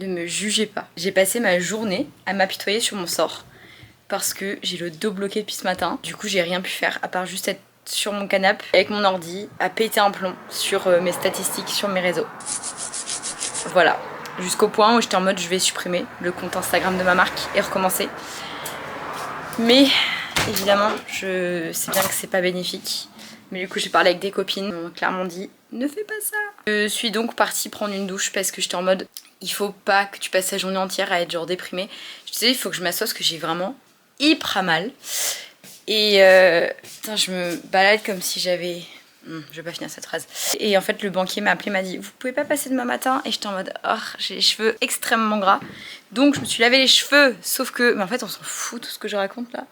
ne me jugez pas. J'ai passé ma journée à m'apitoyer sur mon sort parce que j'ai le dos bloqué depuis ce matin. Du coup, j'ai rien pu faire à part juste être sur mon canapé avec mon ordi à péter un plomb sur mes statistiques sur mes réseaux. Voilà, jusqu'au point où j'étais en mode je vais supprimer le compte Instagram de ma marque et recommencer. Mais évidemment, je sais bien que c'est pas bénéfique. Mais du coup, j'ai parlé avec des copines, m'ont clairement dit ne fais pas ça. Je suis donc partie prendre une douche parce que j'étais en mode il faut pas que tu passes ta journée entière à être genre déprimée. Je disais il faut que je m'assoie parce que j'ai vraiment hyper mal. Et putain, je me balade comme si j'avais... je vais pas finir cette phrase. Et en fait, le banquier m'a appelé, m'a dit vous pouvez pas passer demain matin? Et j'étais en mode oh, j'ai les cheveux extrêmement gras. Donc je me suis lavé les cheveux. Sauf que, mais en fait, on s'en fout tout ce que je raconte là.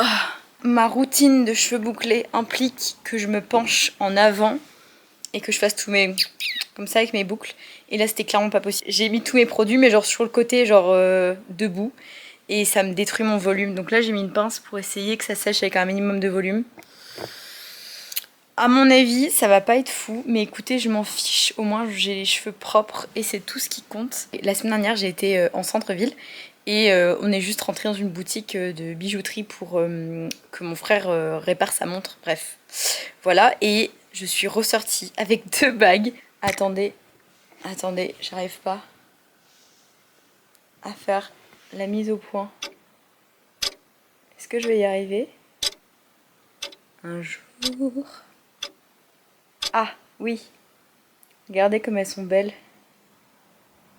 Oh. Ma routine de cheveux bouclés implique que je me penche en avant et que je fasse tous mes... comme ça avec mes boucles. Et là, c'était clairement pas possible. J'ai mis tous mes produits, mais genre sur le côté, genre debout. Et ça me détruit mon volume. Donc là, j'ai mis une pince pour essayer que ça sèche avec un minimum de volume. À mon avis, ça va pas être fou, mais écoutez, je m'en fiche. Au moins, j'ai les cheveux propres et c'est tout ce qui compte. La semaine dernière, j'ai été en centre-ville et on est juste rentré dans une boutique de bijouterie pour que mon frère répare sa montre. Bref, voilà. Et je suis ressortie avec 2 bagues. Attendez, j'arrive pas à faire la mise au point. Est-ce que je vais y arriver un jour? Ah, oui. Regardez comme elles sont belles.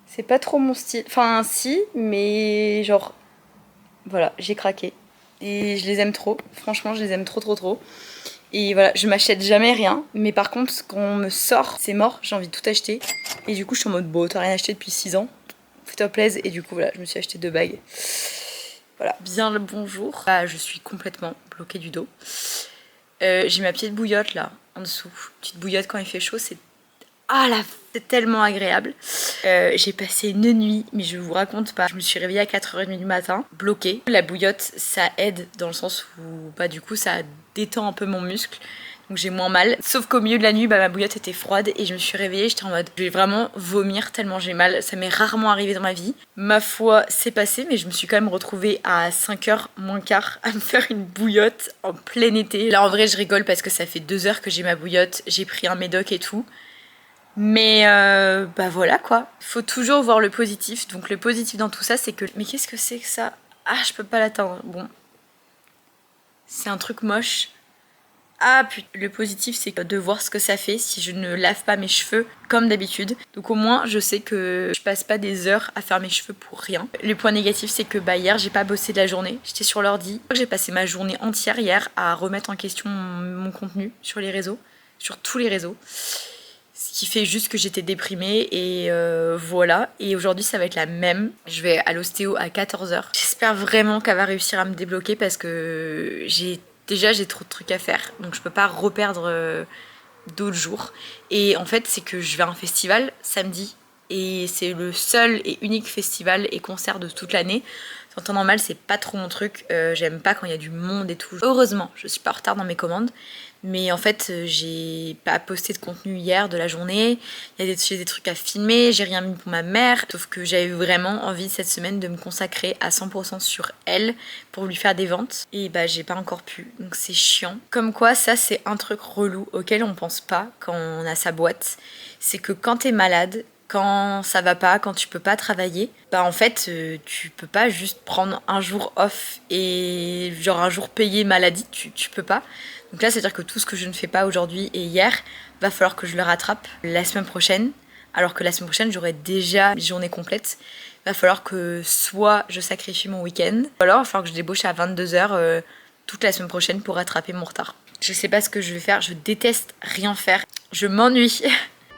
C'est pas trop mon style. Enfin, si, mais genre... Voilà, j'ai craqué. Et je les aime trop. Franchement, je les aime trop, trop, trop. Et voilà, je m'achète jamais rien. Mais par contre, quand on me sort, c'est mort. J'ai envie de tout acheter. Et du coup, je suis en mode, bon, t'as rien acheté depuis 6 ans. Fais-toi plaisir. Et du coup, voilà, je me suis acheté 2 bagues. Voilà, bien le bonjour. Là, je suis complètement bloquée du dos. J'ai ma petite bouillotte là, en dessous. Petite bouillotte quand il fait chaud, c'est... Ah là, c'est tellement agréable. J'ai passé une nuit, mais je vous raconte pas. Je me suis réveillée à 4h30 du matin, bloquée. La bouillotte, ça aide dans le sens où, bah du coup, ça détend un peu mon muscle. Donc j'ai moins mal. Sauf qu'au milieu de la nuit, bah, ma bouillotte était froide et je me suis réveillée, j'étais en mode je vais vraiment vomir tellement j'ai mal. Ça m'est rarement arrivé dans ma vie. Ma foi, c'est passé, mais je me suis quand même retrouvée à 5h moins quart à me faire une bouillotte en plein été. Là en vrai je rigole parce que ça fait 2 heures que j'ai ma bouillotte, j'ai pris un médoc et tout. Mais bah voilà quoi. Faut toujours voir le positif. Donc le positif dans tout ça c'est que... Mais qu'est-ce que c'est que ça? Ah je peux pas l'atteindre. Bon. C'est un truc moche. Ah putain, le positif c'est de voir ce que ça fait si je ne lave pas mes cheveux comme d'habitude. Donc au moins je sais que je passe pas des heures à faire mes cheveux pour rien. Le point négatif c'est que bah hier j'ai pas bossé de la journée, j'étais sur l'ordi. J'ai passé ma journée entière hier à remettre en question mon contenu sur les réseaux, sur tous les réseaux. Ce qui fait juste que j'étais déprimée et voilà. Et aujourd'hui ça va être la même. Je vais à l'ostéo à 14h. J'espère vraiment qu'elle va réussir à me débloquer parce que déjà j'ai trop de trucs à faire. Donc je peux pas reperdre d'autres jours. Et en fait c'est que je vais à un festival samedi. Et c'est le seul et unique festival et concert de toute l'année. En temps normal c'est pas trop mon truc. J'aime pas quand il y a du monde et tout. Heureusement je suis pas en retard dans mes commandes. Mais en fait, j'ai pas posté de contenu hier de la journée. J'ai des trucs à filmer, j'ai rien mis pour ma mère. Sauf que j'avais vraiment envie cette semaine de me consacrer à 100% sur elle pour lui faire des ventes. Et bah, j'ai pas encore pu. Donc c'est chiant. Comme quoi, ça, c'est un truc relou auquel on pense pas quand on a sa boîte. C'est que quand t'es malade, quand ça va pas, quand tu peux pas travailler, bah en fait tu peux pas juste prendre un jour off et genre un jour payé maladie, tu peux pas. Donc là c'est à dire que tout ce que je ne fais pas aujourd'hui et hier, va falloir que je le rattrape la semaine prochaine. Alors que la semaine prochaine j'aurai déjà une journée complète. Va falloir que soit je sacrifie mon week-end, ou alors il va falloir que je débauche à 22h toute la semaine prochaine pour rattraper mon retard. Je sais pas ce que je vais faire, je déteste rien faire, je m'ennuie.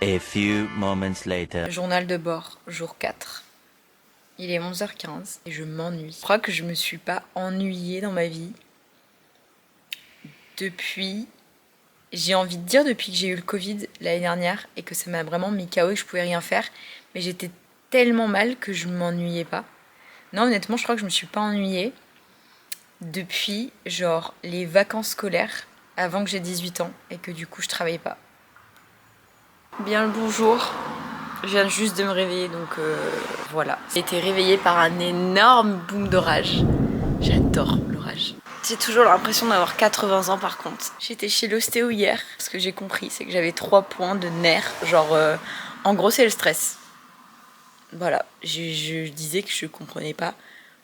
A few moments later. Journal de bord, jour 4. Il est 11h15 et je m'ennuie. Je crois que je me suis pas ennuyée dans ma vie depuis, j'ai envie de dire depuis que j'ai eu le Covid l'année dernière et que ça m'a vraiment mis KO et que je pouvais rien faire. Mais j'étais tellement mal que je m'ennuyais pas. Non, honnêtement, je crois que je me suis pas ennuyée depuis genre les vacances scolaires avant que j'ai 18 ans et que du coup je travaillais pas. Bien le bonjour. Je viens juste de me réveiller, donc voilà. J'ai été réveillée par un énorme boom d'orage. J'adore l'orage. J'ai toujours l'impression d'avoir 80 ans par contre. J'étais chez l'ostéo hier. Ce que j'ai compris, c'est que j'avais 3 points de nerfs. Genre, en gros, c'est le stress. Voilà. Je disais que je comprenais pas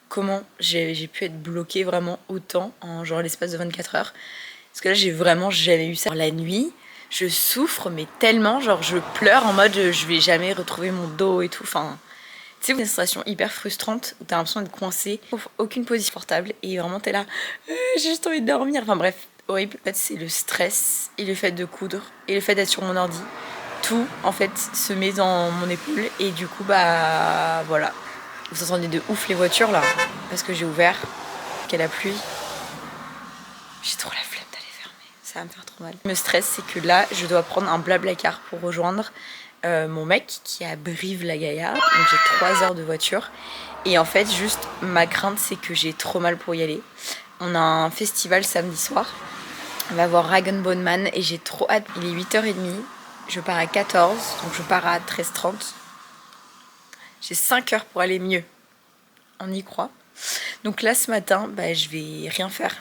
comment j'ai pu être bloquée vraiment autant en genre l'espace de 24 heures. Parce que là, j'ai vraiment jamais eu ça. La nuit, je souffre, mais tellement, genre je pleure en mode je vais jamais retrouver mon dos et tout. Enfin, tu sais, une sensation hyper frustrante où t'as l'impression d'être coincée, aucune position portable et vraiment t'es là, j'ai juste envie de dormir. Enfin bref, horrible. En fait, c'est le stress et le fait de coudre et le fait d'être sur mon ordi. Tout en fait se met dans mon épaule et du coup, bah voilà. Vous entendez de ouf les voitures là parce que j'ai ouvert, qu'il y a la pluie. J'ai trop la flemme d'aller fermer, ça va me faire trop mal. Ce qui me stresse, c'est que là, je dois prendre un Blablacar pour rejoindre mon mec qui est à Brive-la-Gaillarde. Donc j'ai 3 heures de voiture. Et en fait, juste ma crainte, c'est que j'ai trop mal pour y aller. On a un festival samedi soir. On va voir Rag Bone Man et j'ai trop hâte. Il est 8h30, je pars à 14, donc je pars à 13h30. J'ai 5 heures pour aller mieux. On y croit. Donc là, ce matin, bah, je vais rien faire.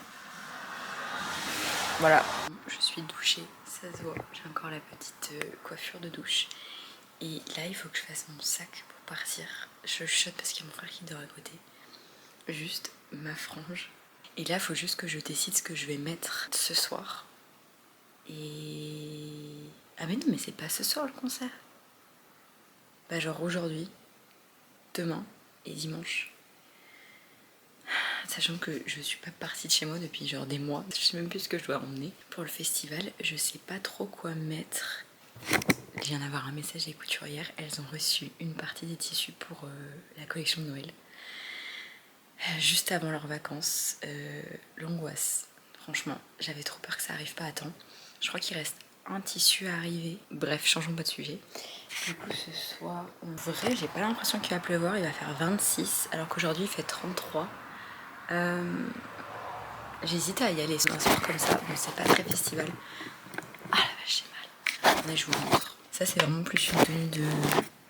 Voilà, je suis douchée, ça se voit, j'ai encore la petite coiffure de douche. Et là, il faut que je fasse mon sac pour partir. Je chuchote parce qu'il y a mon frère qui dort à côté. Juste ma frange. Et là, il faut juste que je décide ce que je vais mettre ce soir. Et... Ah mais non, mais c'est pas ce soir le concert. Bah genre aujourd'hui, demain et dimanche. Sachant que je suis pas partie de chez moi depuis genre des mois. Je sais même plus ce que je dois emmener. Pour le festival, je sais pas trop quoi mettre. Je viens d'avoir un message des couturières. Elles ont reçu une partie des tissus pour la collection de Noël. Juste avant leurs vacances. L'angoisse. Franchement, j'avais trop peur que ça arrive pas à temps. Je crois qu'il reste un tissu à arriver. Bref, changeons pas de sujet. Du coup, ce soir, en vrai, j'ai pas l'impression qu'il va pleuvoir. Il va faire 26, alors qu'aujourd'hui, il fait 33. J'hésite à y aller un soir comme ça. Bon, c'est pas très festival. Ah la vache, j'ai mal. Là, je vous montre. Ça, c'est vraiment plus une tenue de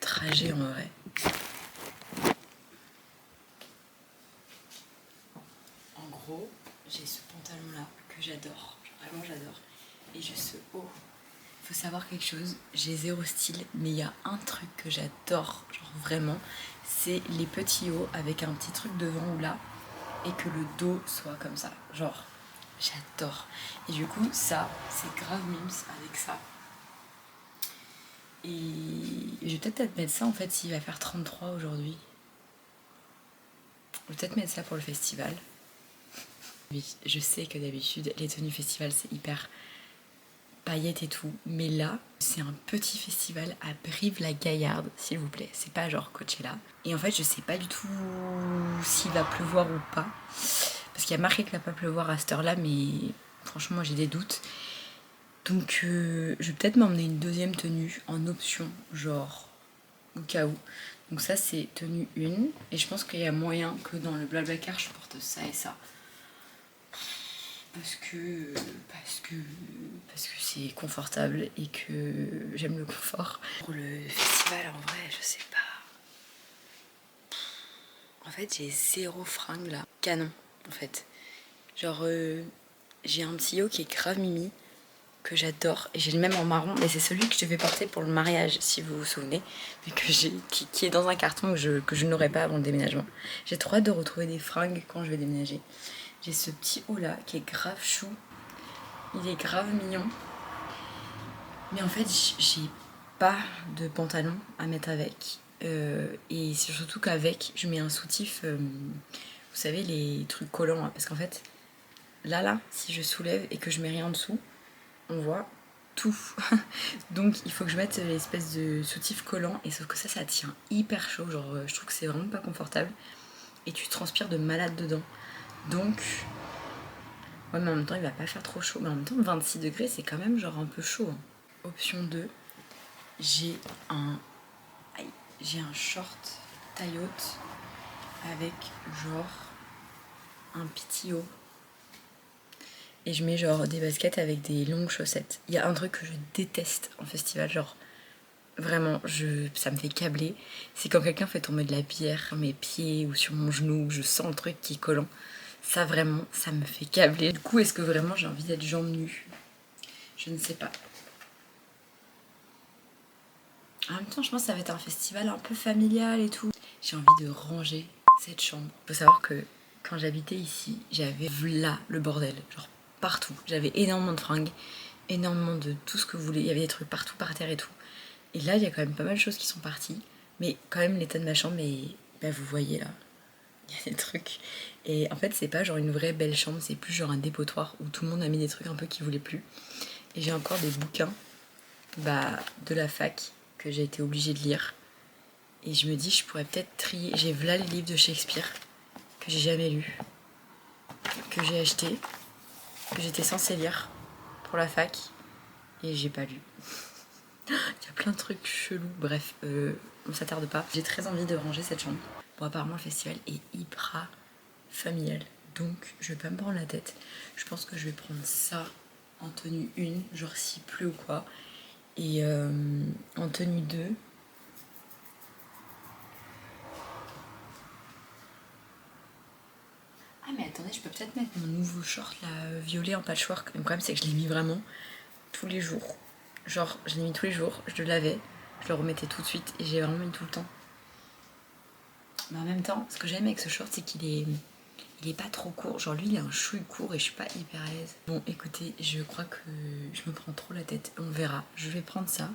trajet en vrai. En gros, j'ai ce pantalon là que j'adore. Vraiment, j'adore. Et j'ai ce haut. Faut savoir quelque chose, j'ai zéro style, mais il y a un truc que j'adore, genre vraiment, c'est les petits hauts avec un petit truc devant ou là, et que le dos soit comme ça. Genre, j'adore. Et du coup, ça, c'est grave mimes avec ça. Et je vais peut-être mettre ça en fait s'il va faire 33 aujourd'hui. Je vais peut-être mettre ça pour le festival. Oui, je sais que d'habitude, les tenues festival, c'est hyper paillettes et tout, mais là c'est un petit festival à Brive-la-Gaillarde, s'il vous plaît, c'est pas genre Coachella. Et en fait je sais pas du tout s'il va pleuvoir ou pas, parce qu'il y a marqué qu'il va pas pleuvoir à cette heure là, mais franchement j'ai des doutes. Donc je vais peut-être m'emmener une deuxième tenue en option, genre au cas où. Donc ça c'est tenue 1, et je pense qu'il y a moyen que dans le Blablacar je porte ça et ça. Parce que c'est confortable et que j'aime le confort. Pour le festival, en vrai, je sais pas. En fait, j'ai zéro fringue là. Canon, en fait. Genre, j'ai un petit haut qui est grave mimi, que j'adore. Et j'ai le même en marron, mais c'est celui que je devais porter pour le mariage, si vous vous souvenez. Mais que qui est dans un carton que je n'aurai pas avant le déménagement. J'ai trop hâte de retrouver des fringues quand je vais déménager. J'ai ce petit haut là qui est grave chou. Il est grave mignon. Mais en fait, j'ai pas de pantalon à mettre avec. Et c'est surtout qu'avec, je mets un soutif, vous savez, les trucs collants. Parce qu'en fait, là, si je soulève et que je mets rien en dessous, on voit tout. Donc il faut que je mette l'espèce de soutif collant. Et sauf que ça tient hyper chaud. Genre, je trouve que c'est vraiment pas confortable. Et tu transpires de malade dedans. Donc... Ouais, mais en même temps, il va pas faire trop chaud. Mais en même temps, 26 degrés, c'est quand même genre un peu chaud. Hein. Option 2, j'ai un short taille haute avec genre un petit haut. Et je mets genre des baskets avec des longues chaussettes. Il y a un truc que je déteste en festival, genre Vraiment, ça me fait câbler. C'est quand quelqu'un fait tomber de la bière sur mes pieds ou sur mon genou, je sens le truc qui est collant. Ça vraiment, ça me fait câbler. Du coup, est-ce que vraiment j'ai envie d'être jambes nues? Je ne sais pas. En même temps, je pense que ça va être un festival un peu familial et tout. J'ai envie de ranger cette chambre. Faut savoir que quand j'habitais ici, j'avais là le bordel, genre partout. J'avais énormément de fringues, énormément de tout ce que vous voulez. Il y avait des trucs partout par terre et tout. Et là, il y a quand même pas mal de choses qui sont parties. Mais quand même, l'état de ma chambre, bah, vous voyez là, il y a des trucs. Et en fait, c'est pas genre une vraie belle chambre, c'est plus genre un dépotoir où tout le monde a mis des trucs un peu qu'ils voulaient plus. Et j'ai encore des bouquins de la fac que j'ai été obligée de lire. Et je me dis, je pourrais peut-être trier. J'ai là les livres de Shakespeare que j'ai jamais lus, que j'ai acheté, que j'étais censée lire pour la fac et j'ai pas lu. Il y a plein de trucs chelous. Bref, on s'attarde pas. J'ai très envie de ranger cette chambre. Bon, apparemment, le festival est hyper familial. Donc, je vais pas me prendre la tête. Je pense que je vais prendre ça en tenue 1, genre s'il pleut ou quoi. Et en tenue 2. Ah, mais attendez, je peux peut-être mettre mon nouveau short là, violet en patchwork. Le problème, c'est que je l'ai mis vraiment tous les jours. Genre, je l'ai mis tous les jours, je le lavais, je le remettais tout de suite et j'ai vraiment mis tout le temps. Mais en même temps, ce que j'aime avec ce short, c'est qu'il est pas trop court. Genre, lui, il est un chouille court et je suis pas hyper à l'aise. Bon, écoutez, je crois que je me prends trop la tête. On verra. Je vais prendre ça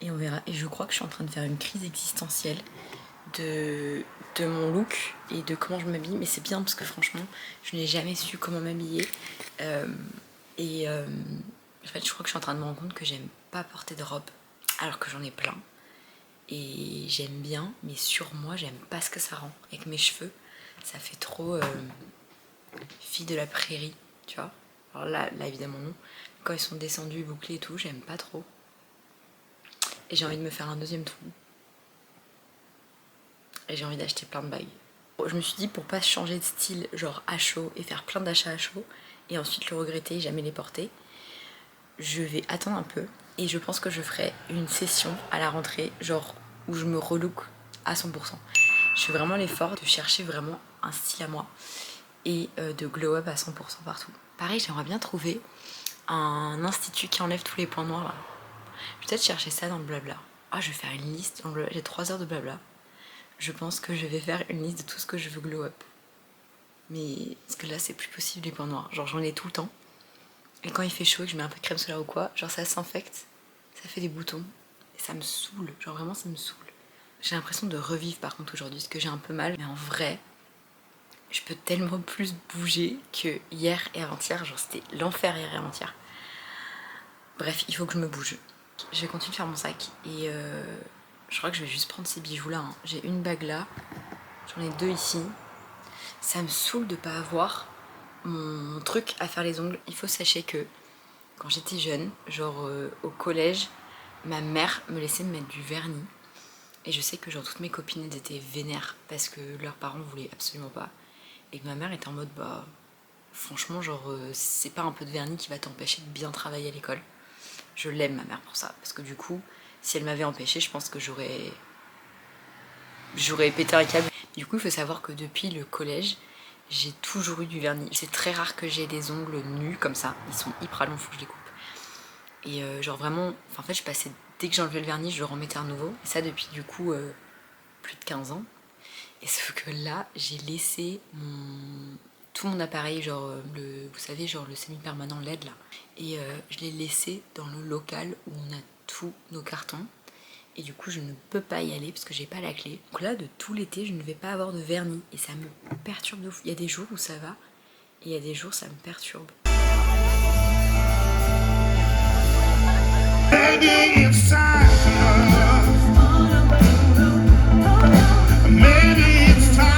et on verra. Et je crois que je suis en train de faire une crise existentielle de mon look et de comment je m'habille. Mais c'est bien parce que franchement, je n'ai jamais su comment m'habiller. En fait, je crois que je suis en train de me rendre compte que j'aime pas porter de robe, alors que j'en ai plein. Et j'aime bien, mais sur moi, j'aime pas ce que ça rend. Avec mes cheveux, ça fait trop fille de la prairie, tu vois. Alors là, évidemment, non. Quand ils sont descendus, bouclés et tout, j'aime pas trop. Et j'ai envie de me faire un deuxième trou. Et j'ai envie d'acheter plein de bagues. Je me suis dit, pour pas changer de style, genre à chaud, et faire plein d'achats à chaud, et ensuite le regretter et jamais les porter, je vais attendre un peu et je pense que je ferai une session à la rentrée, genre où je me relook à 100%. Je fais vraiment l'effort de chercher vraiment un style à moi et de glow up à 100% partout. Pareil, j'aimerais bien trouver un institut qui enlève tous les points noirs là. Je vais peut-être chercher ça dans le blabla. Ah, je vais faire une liste dans le blabla. J'ai 3 heures de blabla. Je pense que je vais faire une liste de tout ce que je veux glow up. Mais parce que là, c'est plus possible les points noirs. Genre, j'en ai tout le temps. Et quand il fait chaud et que je mets un peu de crème solaire ou quoi, genre ça s'infecte, ça fait des boutons. Et ça me saoule, genre vraiment ça me saoule. J'ai l'impression de revivre par contre aujourd'hui, parce que j'ai un peu mal. Mais en vrai, je peux tellement plus bouger que hier et avant-hier. Genre c'était l'enfer hier et avant-hier. Bref, il faut que je me bouge. Je vais continuer de faire mon sac. Et je crois que je vais juste prendre ces bijoux là. J'ai une bague là, j'en ai 2 ici. Ça me saoule de pas avoir mon truc à faire les ongles. Il faut sachez que quand j'étais jeune, genre au collège, ma mère me laissait me mettre du vernis. Et je sais que genre toutes mes copines elles étaient vénères parce que leurs parents voulaient absolument pas. Et que ma mère était en mode bah franchement genre c'est pas un peu de vernis qui va t'empêcher de bien travailler à l'école. Je l'aime ma mère pour ça. Parce que du coup, si elle m'avait empêché, je pense que j'aurais pété un câble. Du coup, il faut savoir que depuis le collège, j'ai toujours eu du vernis. C'est très rare que j'ai des ongles nus comme ça. Ils sont hyper longs, faut que je les coupe. Et genre vraiment, en fait, je passais, dès que j'enlevais le vernis, je le remettais un nouveau. Et ça depuis du coup plus de 15 ans. Et sauf que là, j'ai laissé tout mon appareil, genre vous savez, genre le semi-permanent LED là. Et je l'ai laissé dans le local où on a tous nos cartons. Et du coup, je ne peux pas y aller parce que j'ai pas la clé. Donc là, de tout l'été, je ne vais pas avoir de vernis. Et ça me perturbe de ouf. Il y a des jours où ça va. Et il y a des jours, ça me perturbe. Maybe it's time. Maybe it's time.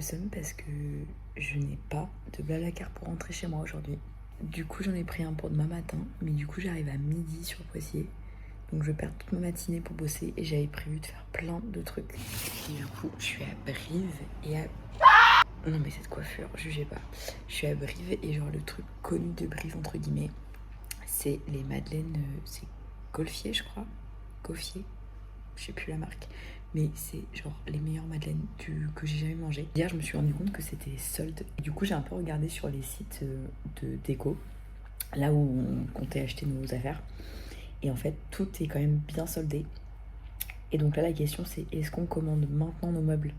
seum parce que je n'ai pas de Blablacar pour rentrer chez moi aujourd'hui. Du coup, j'en ai pris un pour demain matin, mais du coup, j'arrive à midi sur Poitiers. Donc, je perds toute ma matinée pour bosser et j'avais prévu de faire plein de trucs. Et du coup, je suis à Brive et à... Non, mais cette coiffure, jugez pas. Je suis à Brive et genre, le truc connu de Brive, entre guillemets, c'est les madeleines... c'est Golfier, je crois. Goffier. Je sais plus la marque. Mais c'est genre les meilleures madeleines que j'ai jamais mangées. Hier, je me suis rendu compte que c'était solde. Et du coup, j'ai un peu regardé sur les sites de déco, là où on comptait acheter nos affaires. Et en fait, tout est quand même bien soldé. Et donc là, la question, c'est est-ce qu'on commande maintenant nos meubles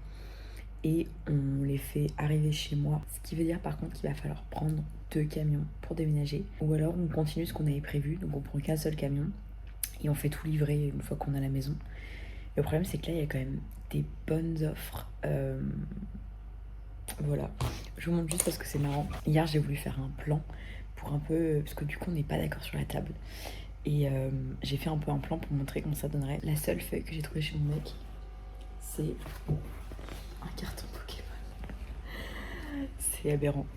et on les fait arriver chez moi? Ce qui veut dire par contre qu'il va falloir prendre 2 camions pour déménager. Ou alors on continue ce qu'on avait prévu, donc on prend qu'un seul camion et on fait tout livrer une fois qu'on a la maison. Le problème, c'est que là, il y a quand même des bonnes offres. Voilà. Je vous montre juste parce que c'est marrant. Hier, j'ai voulu faire un plan pour un peu... Parce que du coup, on n'est pas d'accord sur la table. Et j'ai fait un peu un plan pour montrer comment ça donnerait. La seule feuille que j'ai trouvée chez mon mec, c'est un carton Pokémon. C'est aberrant.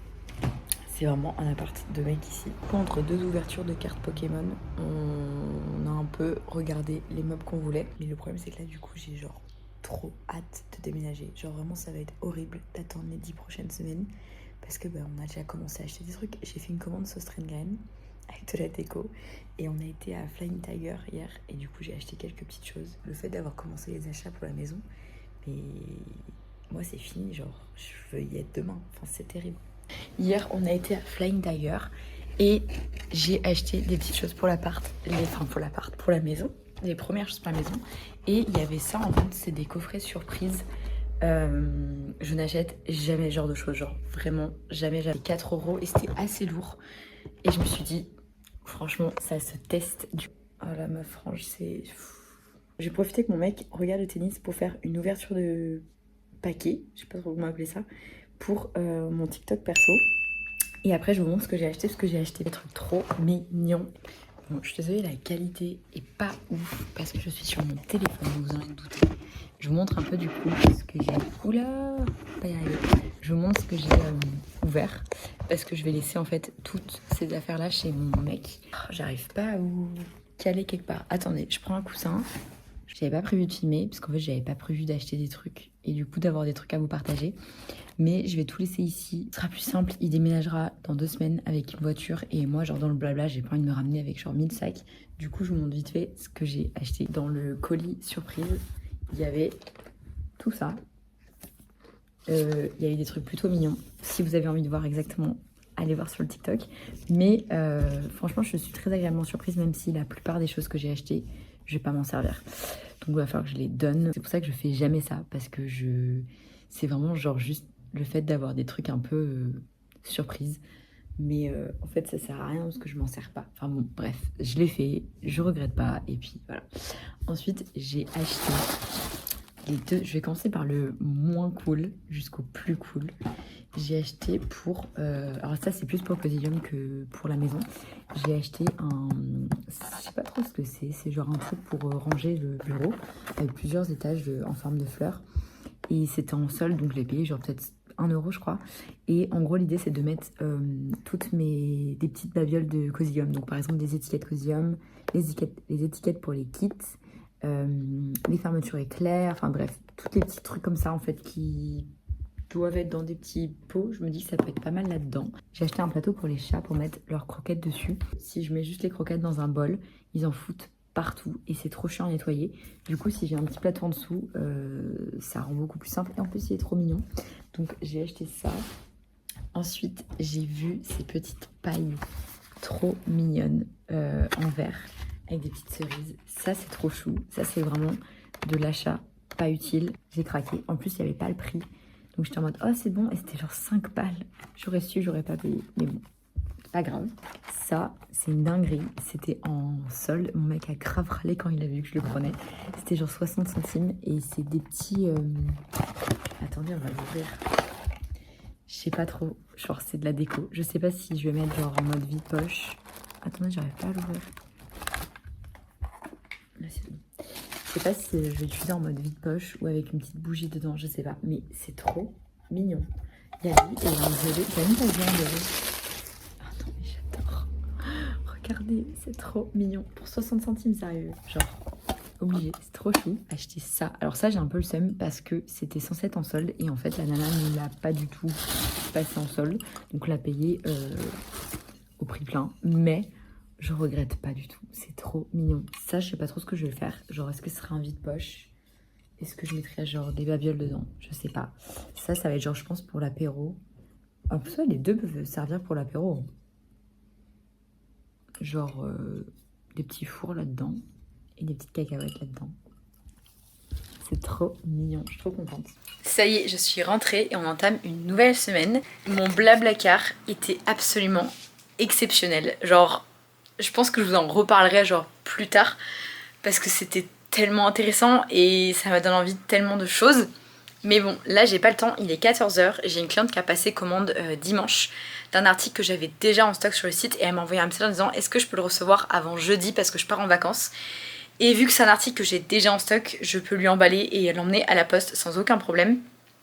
C'est vraiment un appart de mec ici. Entre 2 ouvertures de cartes Pokémon, on a un peu regardé les meubles qu'on voulait. Mais le problème, c'est que là, du coup, j'ai genre trop hâte de déménager. Genre vraiment, ça va être horrible d'attendre les 10 prochaines semaines. Parce que on a déjà commencé à acheter des trucs. J'ai fait une commande sauce Rengren avec de la déco. Et on a été à Flying Tiger hier. Et du coup, j'ai acheté quelques petites choses. Le fait d'avoir commencé les achats pour la maison, mais moi, c'est fini. Genre, je veux y être demain. Enfin, c'est terrible. Hier, on a été à Flying Tiger et j'ai acheté des petites choses pour l'appart, pour la maison, les premières choses pour la maison. Et il y avait ça en fait, c'est des coffrets surprises. Je n'achète jamais ce genre de choses, genre vraiment jamais. J'avais 4 € et c'était assez lourd. Et je me suis dit, franchement, ça se teste. Oh la meuf, franche, c'est... J'ai profité que mon mec regarde le tennis pour faire une ouverture de paquet, je sais pas trop comment appeler ça, pour mon TikTok perso. Et après, je vous montre ce que j'ai acheté, parce que j'ai acheté des trucs trop mignons. Bon, je suis désolée, la qualité est pas ouf, parce que je suis sur mon téléphone, vous en êtes douté. Je vous montre un peu du coup ce que j'ai... Oula, pas y arriver. Je vous montre ce que j'ai ouvert, parce que je vais laisser en fait toutes ces affaires-là chez mon mec. Oh, j'arrive pas à vous caler quelque part. Attendez, je prends un coussin. J'avais pas prévu de filmer, parce qu'en fait, j'avais pas prévu d'acheter des trucs et du coup d'avoir des trucs à vous partager. Mais je vais tout laisser ici. Ce sera plus simple, il déménagera dans 2 semaines avec une voiture. Et moi, genre dans le blabla, j'ai pas envie de me ramener avec genre 1000 sacs. Du coup, je vous montre vite fait ce que j'ai acheté. Dans le colis surprise, il y avait tout ça. Il y avait des trucs plutôt mignons. Si vous avez envie de voir exactement, allez voir sur le TikTok. Mais franchement, je suis très agréablement surprise, même si la plupart des choses que j'ai achetées, je vais pas m'en servir. Donc il va falloir que je les donne. C'est pour ça que je fais jamais ça, parce que c'est vraiment genre juste le fait d'avoir des trucs un peu surprises. Mais en fait, ça sert à rien parce que je m'en sers pas. Enfin bon, bref, je l'ai fait, je regrette pas. Et puis voilà. Ensuite, j'ai acheté les 2. Je vais commencer par le moins cool jusqu'au plus cool. J'ai acheté pour... alors ça, c'est plus pour le quotidien que pour la maison. J'ai acheté un... Je sais pas trop ce que c'est. C'est genre un truc pour ranger le bureau avec plusieurs étages en forme de fleurs. Et c'était en solde, donc je l'ai payé genre peut-être 1 € je crois. Et en gros, l'idée, c'est de mettre des petites babioles de Cosium. Donc par exemple, des étiquettes Cosium, les étiquettes pour les kits, les fermetures éclairs, enfin bref, tous les petits trucs comme ça en fait qui doivent être dans des petits pots. Je me dis que ça peut être pas mal là-dedans. J'ai acheté un plateau pour les chats pour mettre leurs croquettes dessus. Si je mets juste les croquettes dans un bol, ils en foutent partout et c'est trop chiant à nettoyer. Du coup, si j'ai un petit plateau en dessous, ça rend beaucoup plus simple. Et en plus, il est trop mignon. Donc, j'ai acheté ça. Ensuite, j'ai vu ces petites pailles trop mignonnes en verre avec des petites cerises. Ça, c'est trop chou. Ça, c'est vraiment de l'achat pas utile. J'ai craqué. En plus, il n'y avait pas le prix. Donc, j'étais en mode, oh, c'est bon. Et c'était genre 5 balles. J'aurais su, j'aurais pas payé. Mais bon, pas grave. Ça, c'est une dinguerie. C'était en solde. Mon mec a grave râlé quand il a vu que je le prenais. C'était genre 60 centimes. Et c'est des petits... Attendez, on va l'ouvrir. Je sais pas trop. Genre, c'est de la déco. Je sais pas si je vais mettre genre en mode vide-poche. Attendez, j'arrive pas à l'ouvrir. Là, c'est bon. Je sais pas si je vais l'utiliser en mode vide-poche ou avec une petite bougie dedans. Je sais pas. Mais c'est trop mignon. Il y a lui et il y a un violet. T'as mis ta viande de attends, mais j'adore. Regardez, c'est trop mignon. Pour 60 centimes, sérieux. Genre, obligé, c'est trop chou. Acheter ça. Alors ça, j'ai un peu le seum parce que c'était censé être en solde. Et en fait, la nana ne l'a pas du tout passé en solde. Donc, on l'a payé au prix plein. Mais je regrette pas du tout. C'est trop mignon. Ça, je sais pas trop ce que je vais faire. Genre, est-ce que ce sera un vide-poche? Est-ce que je mettrais genre des babioles dedans? Je sais pas. Ça va être genre, je pense, pour l'apéro. En plus, les deux peuvent servir pour l'apéro. Genre des petits fours là-dedans et des petites cacahuètes là-dedans. C'est trop mignon, je suis trop contente. Ça y est, je suis rentrée et on entame une nouvelle semaine. Mon blablacar était absolument exceptionnel. Genre, je pense que je vous en reparlerai genre plus tard parce que c'était tellement intéressant et ça m'a donné envie de tellement de choses. Mais bon, là j'ai pas le temps, il est 14 h, j'ai une cliente qui a passé commande dimanche d'un article que j'avais déjà en stock sur le site et elle m'a envoyé un message en disant est-ce que je peux le recevoir avant jeudi parce que je pars en vacances. Et vu que c'est un article que j'ai déjà en stock, je peux lui emballer et l'emmener à la poste sans aucun problème.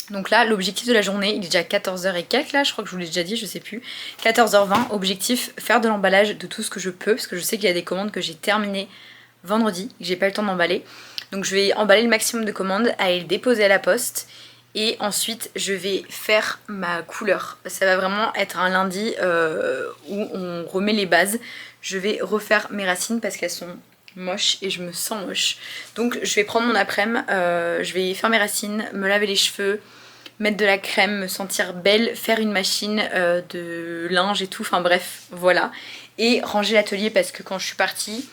Donc là, l'objectif de la journée, il est déjà 14 h et quelques là, je crois que je vous l'ai déjà dit, je sais plus. 14 h 20, objectif, faire de l'emballage de tout ce que je peux parce que je sais qu'il y a des commandes que j'ai terminées vendredi, que j'ai pas eu le temps d'emballer. Donc je vais emballer le maximum de commandes, aller le déposer à la poste et ensuite je vais faire ma couleur. Ça va vraiment être un lundi où on remet les bases. Je vais refaire mes racines parce qu'elles sont moches et je me sens moche. Donc je vais prendre mon après-midi, je vais faire mes racines, me laver les cheveux, mettre de la crème, me sentir belle, faire une machine de linge et tout, enfin bref, voilà. Et ranger l'atelier parce que quand je suis partie,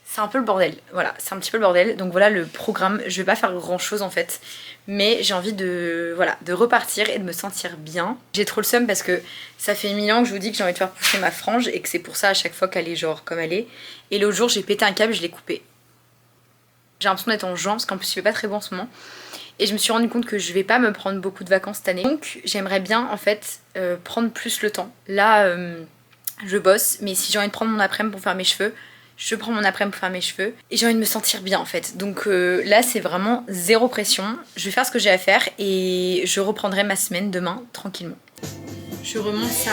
c'est un peu le bordel, voilà, c'est un petit peu le bordel. Donc voilà le programme, je vais pas faire grand chose en fait, mais j'ai envie de, voilà, de repartir et de me sentir bien. J'ai trop le seum parce que ça fait 1000 ans que je vous dis que j'ai envie de faire pousser ma frange et que c'est pour ça à chaque fois qu'elle est genre comme elle est. Et l'autre jour j'ai pété un câble, je l'ai coupé. J'ai l'impression d'être en juin parce qu'en plus il fait pas très bon en ce moment. Et je me suis rendu compte que je vais pas me prendre beaucoup de vacances cette année. Donc j'aimerais bien en fait prendre plus le temps. Là je bosse, mais si j'ai envie de prendre mon après-midi pour faire mes cheveux, je prends mon après-midi pour faire mes cheveux et j'ai envie de me sentir bien en fait. Donc là c'est vraiment zéro pression. Je vais faire ce que j'ai à faire et je reprendrai ma semaine demain tranquillement. Je remonte ça,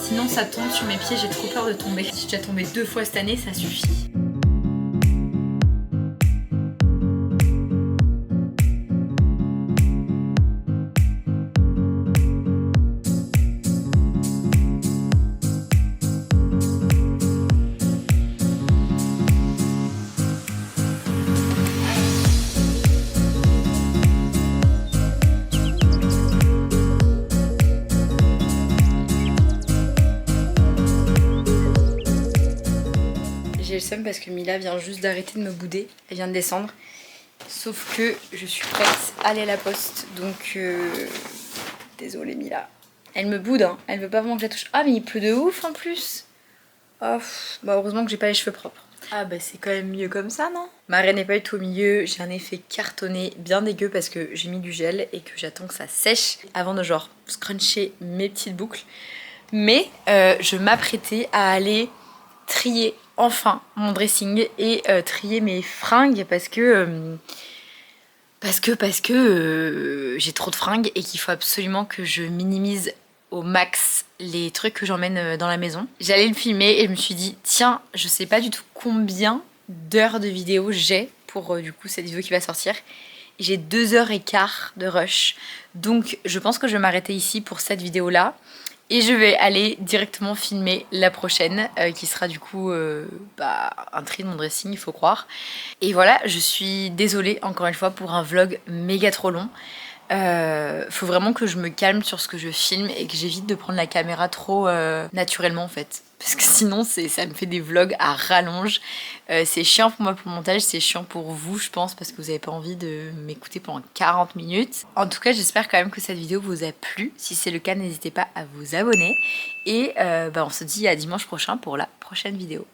sinon ça tombe sur mes pieds, j'ai trop peur de tomber. Si j'ai déjà tombé 2 fois cette année, ça suffit. J'ai le seum parce que Mila vient juste d'arrêter de me bouder, elle vient de descendre. Sauf que je suis prête à aller à la poste, donc désolée Mila. Elle me boude, hein. Elle veut pas vraiment que je la touche. Ah mais il pleut de ouf en plus. Oh, bah heureusement que j'ai pas les cheveux propres. Ah bah c'est quand même mieux comme ça, non? Ma raie n'est pas du tout au milieu, j'ai un effet cartonné bien dégueu parce que j'ai mis du gel et que j'attends que ça sèche avant de genre scruncher mes petites boucles. Mais je m'apprêtais à aller trier enfin mon dressing et trier mes fringues parce que j'ai trop de fringues et qu'il faut absolument que je minimise au max les trucs que j'emmène dans la maison. J'allais le filmer et je me suis dit tiens, je sais pas du tout combien d'heures de vidéo j'ai pour du coup cette vidéo qui va sortir. J'ai 2h15 de rush, donc je pense que je vais m'arrêter ici pour cette vidéo là. Et je vais aller directement filmer la prochaine qui sera du coup un tri de mon dressing, il faut croire. Et voilà, je suis désolée encore une fois pour un vlog méga trop long. Faut vraiment que je me calme sur ce que je filme et que j'évite de prendre la caméra trop naturellement en fait. Parce que sinon ça me fait des vlogs à rallonge. C'est chiant pour moi pour le montage, c'est chiant pour vous je pense parce que vous n'avez pas envie de m'écouter pendant 40 minutes. En tout cas j'espère quand même que cette vidéo vous a plu. Si c'est le cas n'hésitez pas à vous abonner. Et on se dit à dimanche prochain pour la prochaine vidéo.